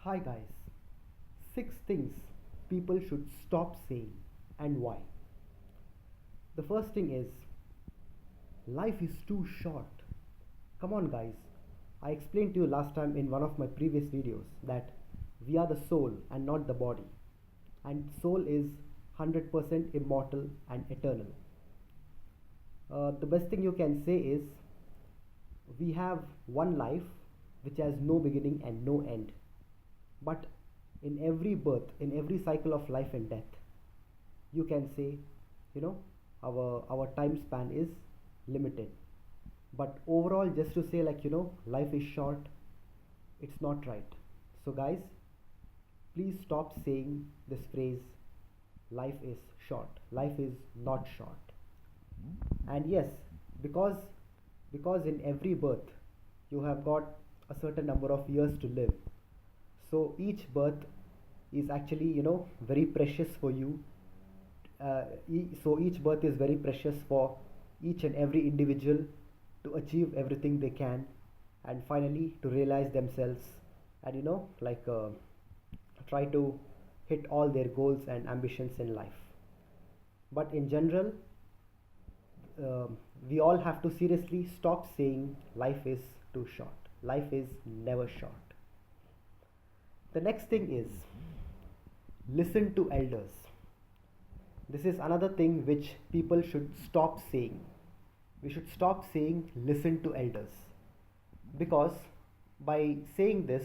Hi guys, 6 things people should stop saying and why. The first thing is life is too short. Come on guys, I explained to you last time in one of my previous videos that we are the soul and not the body, and soul is 100% immortal and eternal. The best thing you can say is we have one life which has no beginning and no end. But in every birth, in every cycle of life and death, you can say, you know, our time span is limited. But overall, just to say, life is short, it's not right. So, guys, please stop saying this phrase, life is short. Life is not short. And yes, because in every birth you have got a certain number of years to live, so each birth is actually very precious for you. So each birth is very precious for each and every individual to achieve everything they can, and finally to realize themselves, and try to hit all their goals and ambitions in life. But in general, we all have to seriously stop saying life is too short. Life is never short. The next thing is listen to elders. This is another thing which people should stop saying. We should stop saying listen to elders, because by saying this,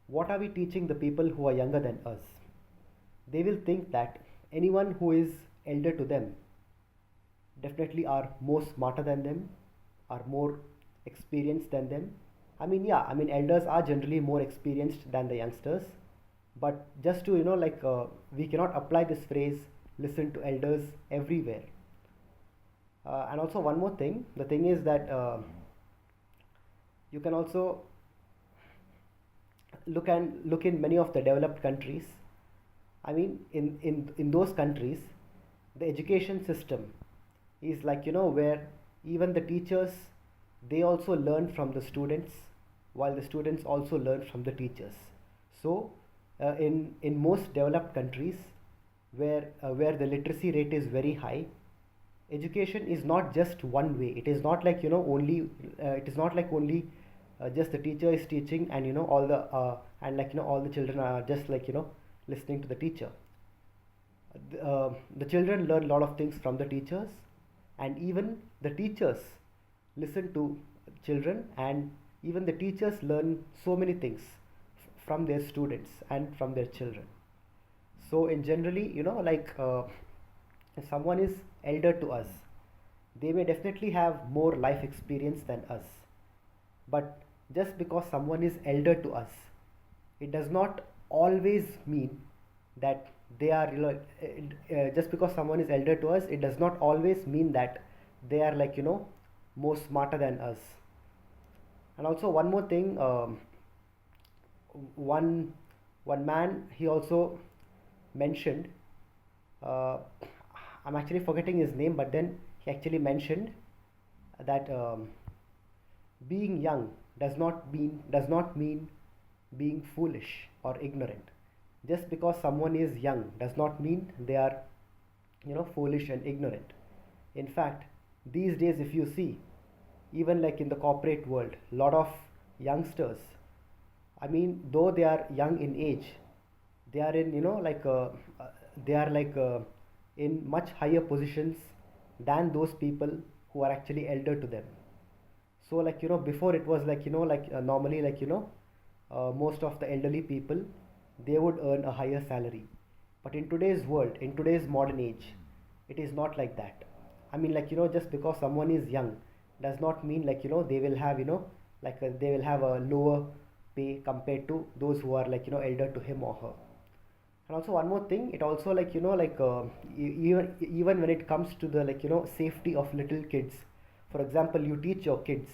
what are we teaching the people who are younger than us? They will think that anyone who is elder to them definitely are more smarter than them, are more experienced than them. Elders are generally more experienced than the youngsters, but just to we cannot apply this phrase listen to elders everywhere. And also one more thing, the thing is that you can also look in many of the developed countries. In those countries, the education system is where even the teachers, they also learn from the students, while the students also learn from the teachers. So in most developed countries where the literacy rate is very high, education is not just one way. It is not like only it is not like only just the teacher is teaching, and all the all the children are just listening to the teacher. The children learn a lot of things from the teachers, and even the teachers listen to children, and even the teachers learn so many things from their students and from their children. So in generally, if someone is elder to us, they may definitely have more life experience than us. But just because someone is elder to us, it does not always mean that they are just because someone is elder to us, it does not always mean that they are more smarter than us. And also one more thing, one man, he also mentioned, I'm actually forgetting his name, but then he actually mentioned that being young does not mean being foolish or ignorant. Just because someone is young does not mean they are foolish and ignorant. In fact, these days, if you see, even in the corporate world, lot of youngsters, though they are young in age, they are in they are in much higher positions than those people who are actually elder to them. So before it was normally most of the elderly people, they would earn a higher salary. But in today's world, in today's modern age, it is not like that. Just because someone is young does not mean they will have they will have a lower pay compared to those who are elder to him or her. And also one more thing, it also even when it comes to the safety of little kids. For example, you teach your kids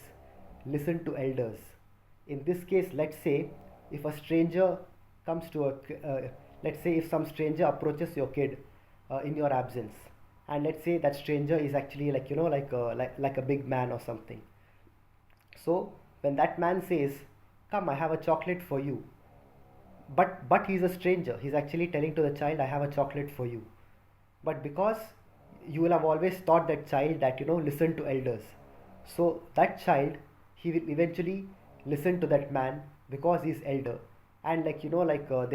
listen to elders. In this case, let's say if a stranger comes to let's say if some stranger approaches your kid in your absence, and let's say that stranger is actually like a big man or something. So when that man says, come, I have a chocolate for you, but he's a stranger. He's actually telling to the child, I have a chocolate for you. But because you will have always taught that child that, listen to elders, so that child, he will eventually listen to that man because he's elder. And they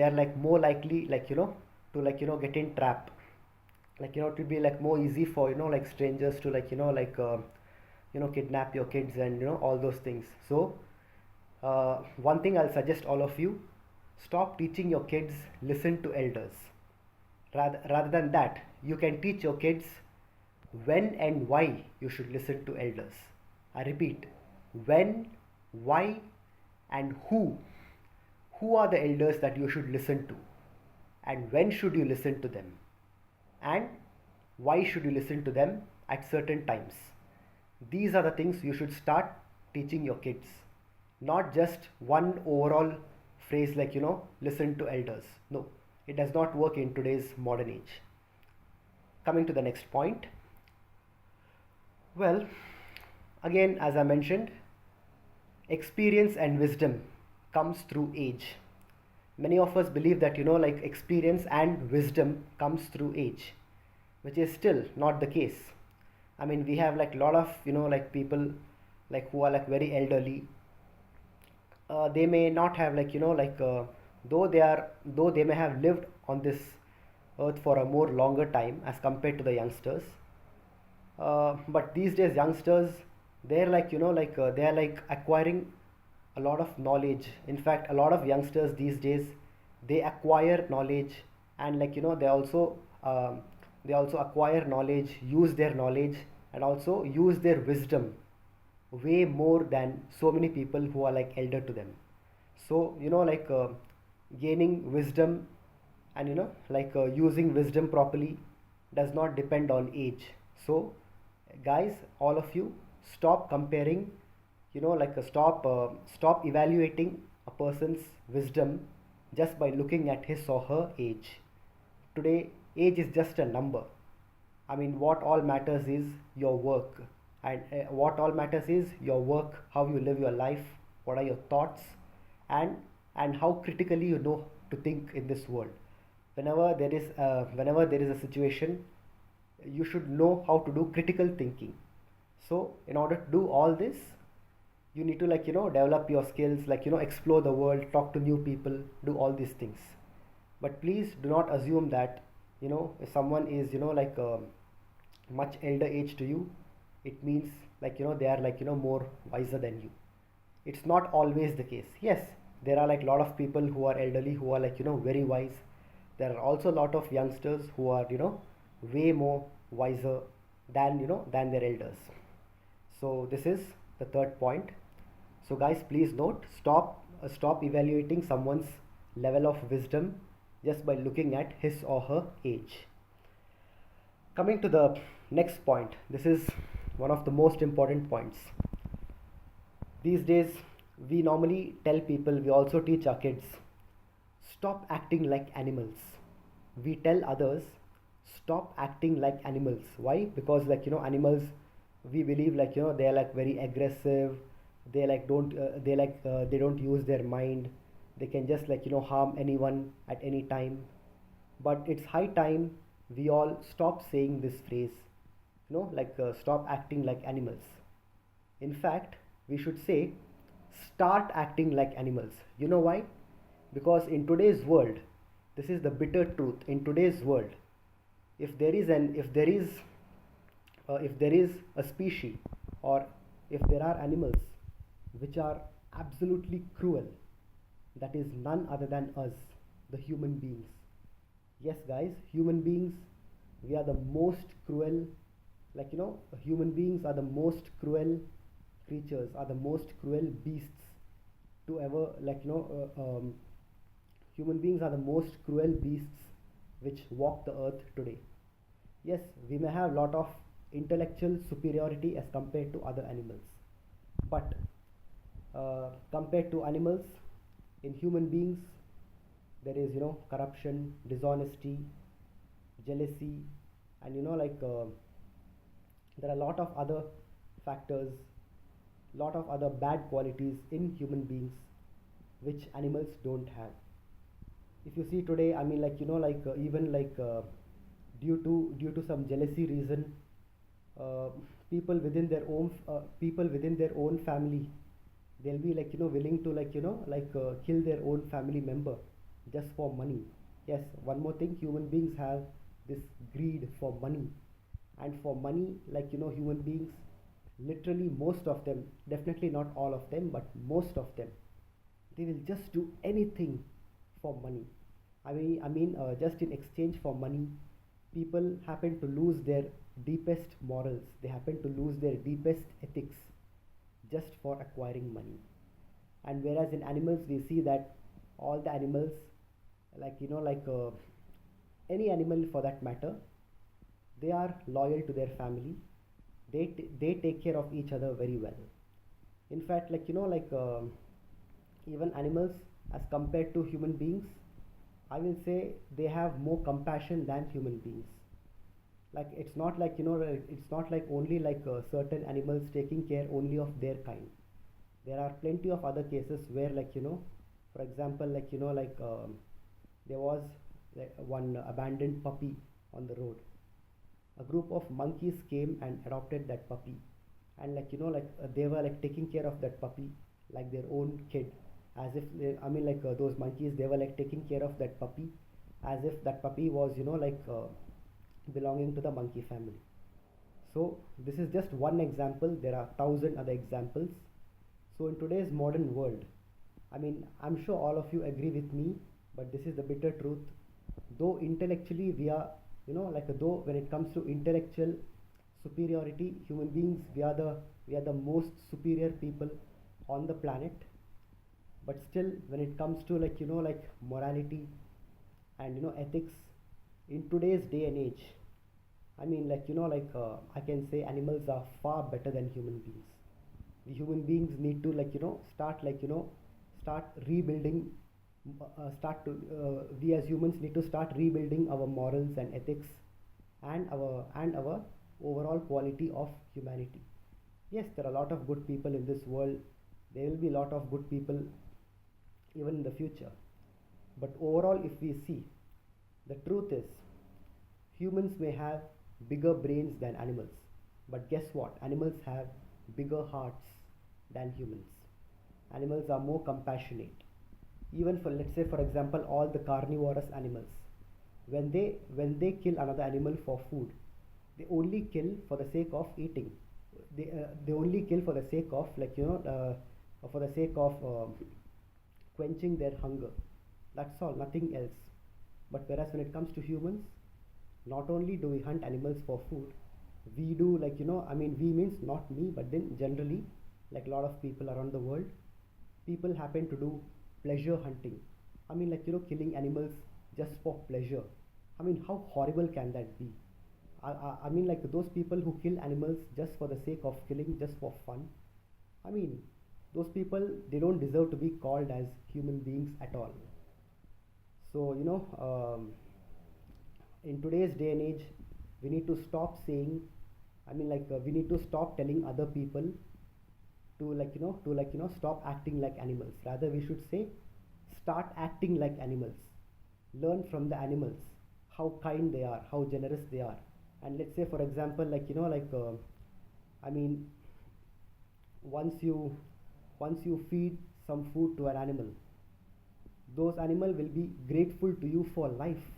are like more likely, to get in trap. It will be like more easy for, like strangers to kidnap your kids and all those things. So one thing I'll suggest all of you: stop teaching your kids listen to elders. Rather than that, you can teach your kids when and why you should listen to elders. I repeat, when, why, and who. Who are the elders that you should listen to? And when should you listen to them? And why should you listen to them at certain times? These are the things you should start teaching your kids. Not just one overall phrase like, listen to elders. No, it does not work in today's modern age. Coming to the next point. Well, again, as I mentioned, experience and wisdom comes through age. Many of us believe that, experience and wisdom comes through age, which is still not the case. I mean, we have like a lot of, people who are like very elderly. They may not have though they may have lived on this earth for a more longer time as compared to the youngsters. But these days youngsters, they're they are like acquiring a lot of knowledge. In fact, a lot of youngsters these days, they acquire knowledge, and they also acquire knowledge, use their knowledge, and also use their wisdom way more than so many people who are like elder to them. So gaining wisdom and using wisdom properly does not depend on age. So guys, all of you, stop comparing, stop evaluating a person's wisdom just by looking at his or her age. Today age is just a number. I mean, what all matters is your work, and what all matters is your work, how you live your life, what are your thoughts, and how critically you know to think in this world. Whenever there is a situation, you should know how to do critical thinking. So in order to do all this, you need to develop your skills, explore the world, talk to new people, do all these things. But please do not assume that if someone is much elder age to you, it means they are more wiser than you. It's not always the case. Yes, there are like a lot of people who are elderly who are very wise. There are also a lot of youngsters who are way more wiser than their elders. So this is the third point. So guys, please note, stop evaluating someone's level of wisdom just by looking at his or her age. Coming to the next point, this is one of the most important points. These days, we normally tell people, we also teach our kids, stop acting like animals. We tell others, stop acting like animals. Why? Because animals, we believe they are like very aggressive. They don't use their mind. They can just harm anyone at any time. But it's high time we all stop saying this phrase, stop acting like animals. In fact, we should say, start acting like animals. You know why? Because in today's world, this is the bitter truth. In today's world, if there is a species, or if there are animals which are absolutely cruel, that is none other than us, the human beings. Yes guys, human beings, we are the most cruel, human beings are the most cruel creatures, are the most cruel beasts to ever human beings are the most cruel beasts which walk the earth today. Yes, we may have a lot of intellectual superiority as compared to other animals, but compared to animals, in human beings there is corruption, dishonesty, jealousy, and there are a lot of other factors, lot of other bad qualities in human beings which animals don't have. If you see today, I mean, like, even like, due to some jealousy reason, uh, people within their own family, they'll be like, willing to, like, kill their own family member just for money. Yes, one more thing, human beings have this greed for money. And for money, like, human beings, literally most of them, definitely not all of them, but most of them, they will just do anything for money. I mean, just in exchange for money, people happen to lose their deepest morals, they happen to lose their deepest ethics just for acquiring money. And whereas in animals we see that all the animals, like, any animal for that matter, they are loyal to their family. They take care of each other very well. In fact, like, even animals, as compared to human beings, I will say they have more compassion than human beings. Like, it's not like, it's not like only like certain animals taking care only of their kind. There are plenty of other cases where, like, for example, like, there was like one abandoned puppy on the road. A group of monkeys came and adopted that puppy, and, like, they were like taking care of that puppy like their own kid, as if I mean, like, those monkeys, they were like taking care of that puppy as if that puppy was, belonging to the monkey family. So this is just one example, there are thousand other examples. So in today's modern world, I mean, I'm sure all of you agree with me, but this is the bitter truth. Though intellectually we are, like, though when it comes to intellectual superiority, human beings, we are the most superior people on the planet. But still, when it comes to, like, like morality and, ethics, in today's day and age, I mean, like, I can say animals are far better than human beings. The human beings need to, like, start, like, start rebuilding, we as humans need to start rebuilding our morals and ethics, and our overall quality of humanity. Yes, there are a lot of good people in this world, there will be a lot of good people even in the future, but overall, if we see, the truth is, humans may have bigger brains than animals, but guess what? Animals have bigger hearts than humans. Animals are more compassionate. Even for, let's say, for example, all the carnivorous animals, when they kill another animal for food, they only kill for the sake of eating. They only kill for the sake of, like, for the sake of quenching their hunger. That's all, nothing else. But whereas when it comes to humans, not only do we hunt animals for food, we do, like, I mean, we means not me, but then generally, like a lot of people around the world, people happen to do pleasure hunting. I mean, like, killing animals just for pleasure. I mean, how horrible can that be? I mean, like, those people who kill animals just for the sake of killing, just for fun, I mean, those people, they don't deserve to be called as human beings at all. So, in today's day and age, we need to stop saying, I mean, like, we need to stop telling other people to, like, stop acting like animals. Rather, we should say, start acting like animals. Learn from the animals, how kind they are, how generous they are. And let's say, for example, like, I mean, once you once you feed some food to an animal, those animal will be grateful to you for life.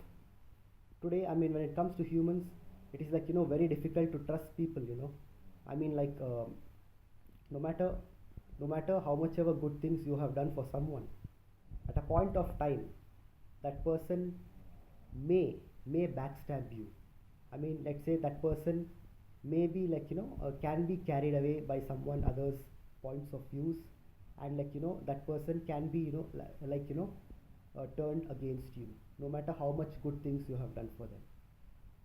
Today, I mean, when it comes to humans, it is, like, very difficult to trust people. I mean, like, no matter no matter how much ever good things you have done for someone, at a point of time, that person may backstab you. I mean, let's say that person may be, like, can be carried away by someone other's points of views, and, like, that person can be, like, turned against you, no matter how much good things you have done for them.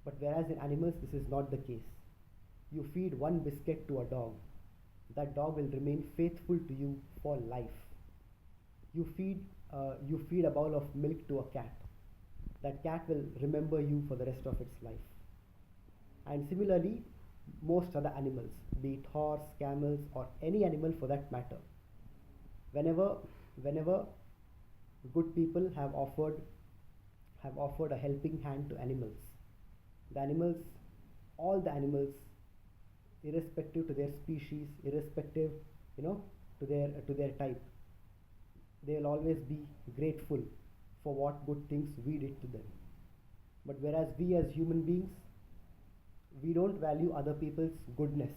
But whereas in animals, this is not the case. You feed one biscuit to a dog, that dog will remain faithful to you for life. You feed a bowl of milk to a cat, that cat will remember you for the rest of its life. And similarly, most other animals, be it horse, camels, or any animal for that matter, whenever whenever good people have offered have offered a helping hand to animals. The animals, all the animals, irrespective to their species, irrespective, you know, to their type, they will always be grateful for what good things we did to them. But whereas we as human beings, we don't value other people's goodness.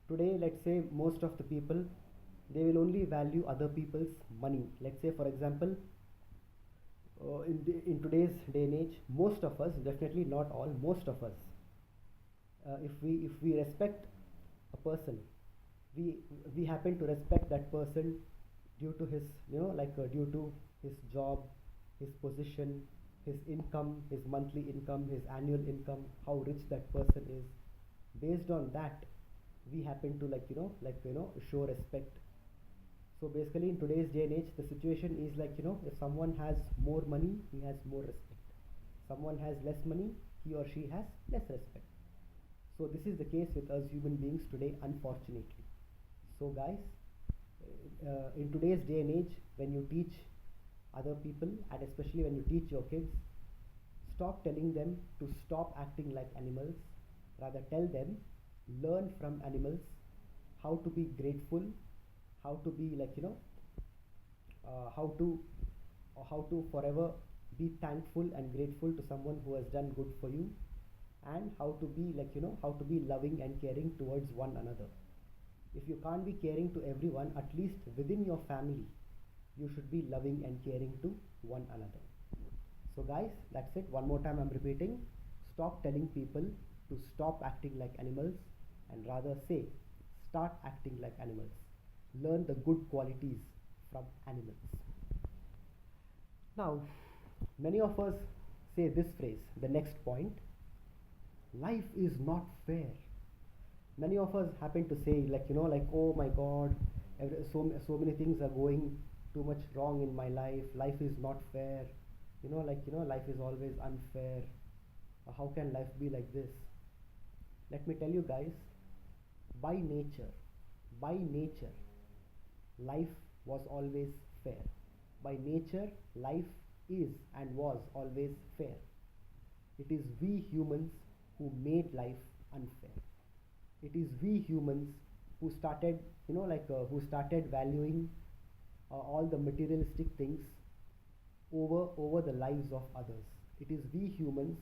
Today, let's say most of the people, they will only value other people's money. Let's say, for example, in today's day and age, most of us, definitely not all, most of us, if we respect a person, we we happen to respect that person due to his, due to his job, his position, his income, his monthly income, his annual income, how rich that person is. Based on that, we happen to, show respect. So basically, in today's day and age, the situation is like, if someone has more money, he has more respect. Someone has less money, he or she has less respect. So this is the case with us human beings today, unfortunately. So guys, in today's day and age, when you teach other people, and especially when you teach your kids, stop telling them to stop acting like animals. Rather, tell them, learn from animals how to be grateful, how to be how to forever be thankful and grateful to someone who has done good for you, and how to be how to be loving and caring towards one another. If you can't be caring to everyone, at least within your family, you should be loving and caring to one another. So guys, that's it. One more time I'm repeating. Stop telling people to stop acting like animals, and rather say, start acting like animals. Learn the good qualities from animals. Now, many of us say this phrase, the next point: life is not fair. Many of us happen to say, oh my god, so many things are going too much wrong in my life. Life is not fair. Life is always unfair. How can life be like this? Let me tell you guys, by nature, by nature, life was always fair. By nature, life is and was always fair. It is we humans who made life unfair. It is we humans who started, who started valuing all the materialistic things over the lives of others. It is we humans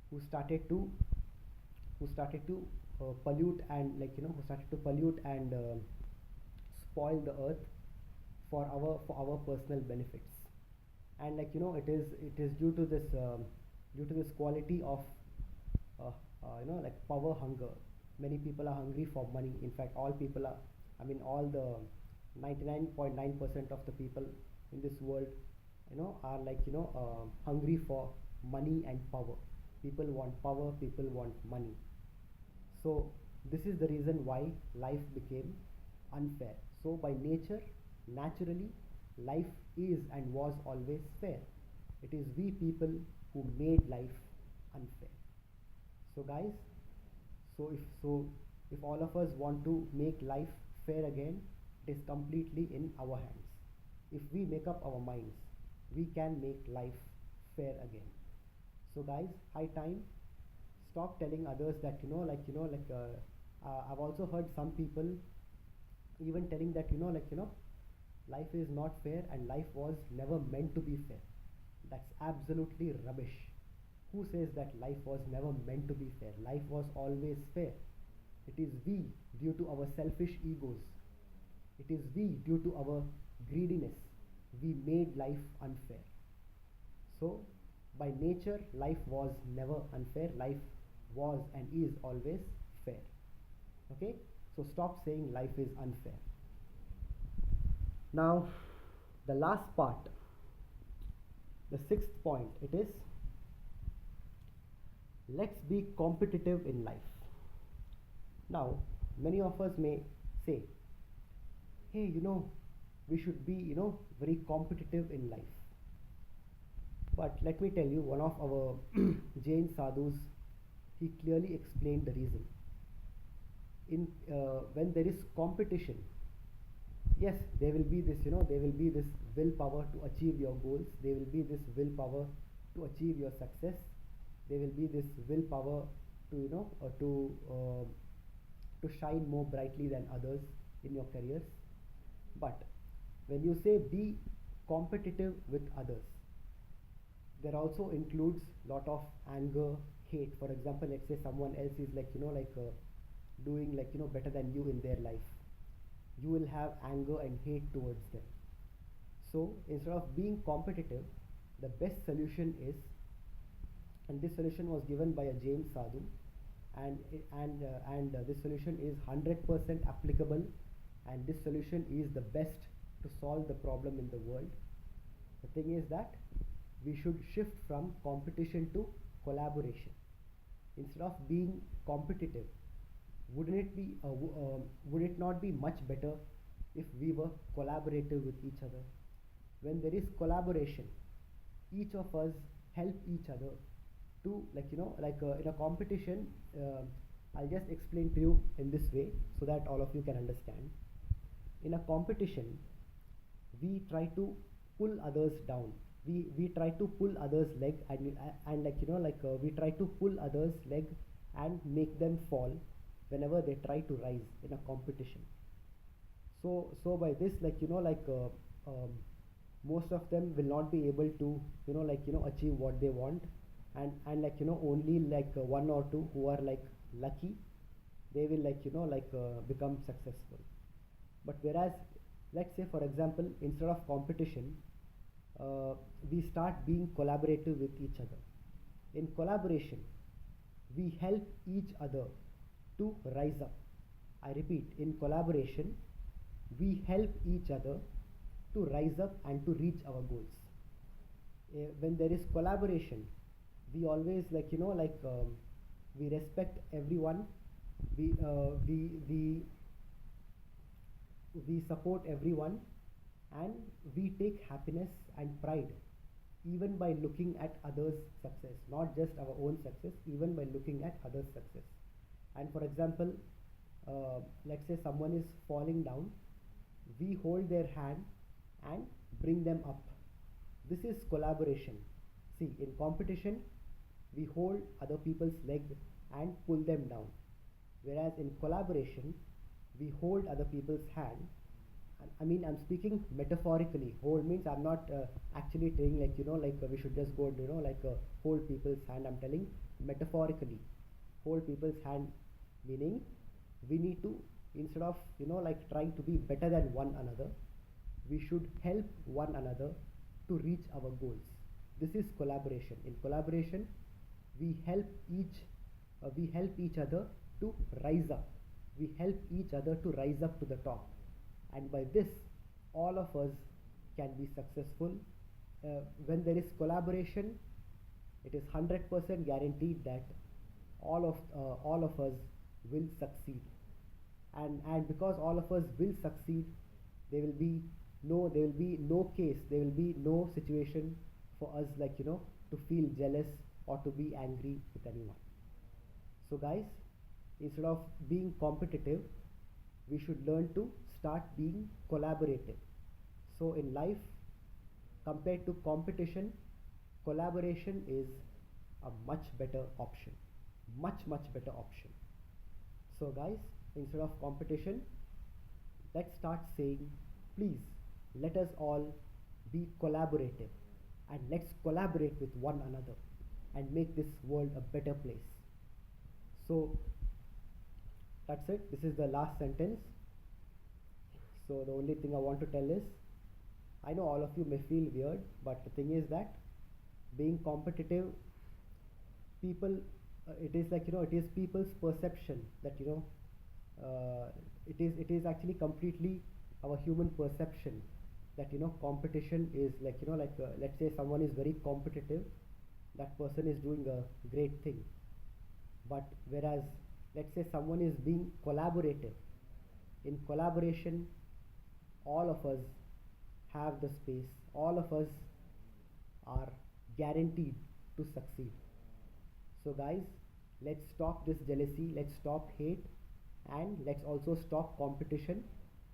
who started to pollute and spoil the earth for our personal benefits. And it is due to this quality of power hunger. Many people are hungry for money. In fact, all people are, all the 99.9% of the people in this world, are hungry for money and power. People want power, people want money. So this is the reason why life became unfair. So by nature, naturally, life is and was always fair. It is we people who made life unfair. So guys, if all of us want to make life fair again, it is completely in our hands. If we make up our minds, we can make life fair again. So guys, high time. Stop telling others that I've also heard some people even telling that life is not fair and life was never meant to be fair. That's absolutely rubbish. Who says that life was never meant to be fair? Life was always fair. It is we, due to our selfish egos, it is we, due to our greediness, we made life unfair. So by nature, life was never unfair. Life was and is always fair. Okay, so stop saying life is unfair. Now, the last part, the sixth point, it is, let's be competitive in life. Now, many of us may say, hey, we should be, very competitive in life. But let me tell you, one of our Jain sadhus, he clearly explained the reason. When there is competition, yes, there will be this willpower to achieve your goals. There will be this willpower to achieve your success. There will be this willpower to to shine more brightly than others in your careers. But when you say be competitive with others, there also includes lot of anger, hate. For example, let's say someone else is doing better than you in their life. You will have anger and hate towards them. So instead of being competitive, the best solution is, and this solution was given by a James Sadhu, and this solution is 100% applicable, and this solution is the best to solve the problem in the world. The thing is that we should shift from competition to collaboration. Instead of being competitive, would it not be much better if we were collaborative with each other? When there is collaboration, each of us help each other to in a competition. I'll just explain to you in this way so that all of you can understand. In a competition, we try to pull others down. We try to pull others leg, and we try to pull others leg and make them fall whenever they try to rise in a competition. So by this, most of them will not be able to achieve what they want, and only one or two who are lucky, they will become successful. But whereas, let's say for example, instead of competition, we start being collaborative with each other. In collaboration, we help each other to rise up. I repeat, in collaboration, we help each other to rise up and to reach our goals. When there is collaboration, we always we respect everyone. We support everyone, and we take happiness and pride even by looking at others' success, not just our own success, even by looking at others' success. And for example, let's say someone is falling down, we hold their hand and bring them up. This is collaboration. See, in competition, we hold other people's leg and pull them down, whereas in collaboration, we hold other people's hand. I'm speaking metaphorically. Hold means I'm not actually saying we should just go and hold people's hand. I'm telling metaphorically, hold people's hand, meaning we need to, instead of trying to be better than one another, we should help one another to reach our goals. This is collaboration. In collaboration, we help each other to rise up. We help each other to rise up to the top, and by this, all of us can be successful. When there is collaboration, it is 100% guaranteed that all of us will succeed, and because all of us will succeed, there will be no case, there will be no situation for us to feel jealous or to be angry with anyone. So guys, instead of being competitive, we should learn to start being collaborative. So in life, compared to competition, collaboration is a much better option, much better option. So guys, instead of competition, let's start saying, please, let us all be collaborative, and let's collaborate with one another and make this world a better place. So that's it. This is the last sentence. So the only thing I want to tell is, I know all of you may feel weird, but the thing is that being competitive, people, it is people's perception that it is actually completely our human perception that competition is let's say someone is very competitive, that person is doing a great thing. But whereas, let's say someone is being collaborative, in collaboration, all of us have the space, all of us are guaranteed to succeed. So guys, let's stop this jealousy, let's stop hate, and let's also stop competition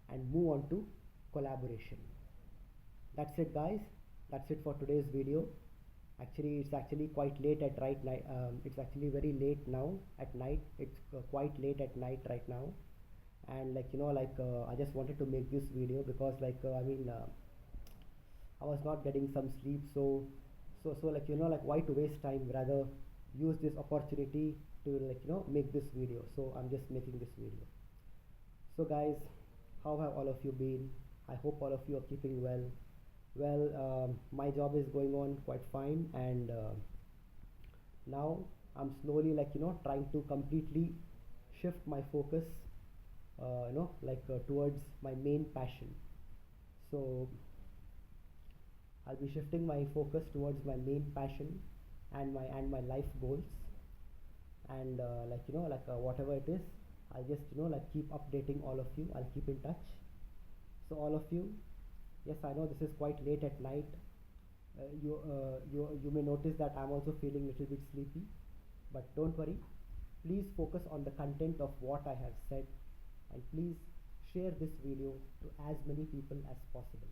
and move on to collaboration. That's it guys, that's it for today's video, Actually, it's actually quite late at right night. It's actually very late now at night. It's quite late at night right now, and I just wanted to make this video because I was not getting some sleep. So why to waste time? Rather use this opportunity to make this video. So I'm just making this video. So guys, how have all of you been? I hope all of you are keeping well. Well, my job is going on quite fine, and now I'm slowly trying to completely shift my focus, towards my main passion. So I'll be shifting my focus towards my main passion and my life goals, and whatever it is, I'll just keep updating all of you. I'll keep in touch. So all of you, yes, I know this is quite late at night. You may notice that I'm also feeling a little bit sleepy, but don't worry. Please focus on the content of what I have said, and please share this video to as many people as possible.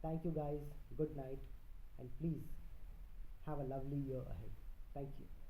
Thank you guys. Good night, and please have a lovely year ahead. Thank you.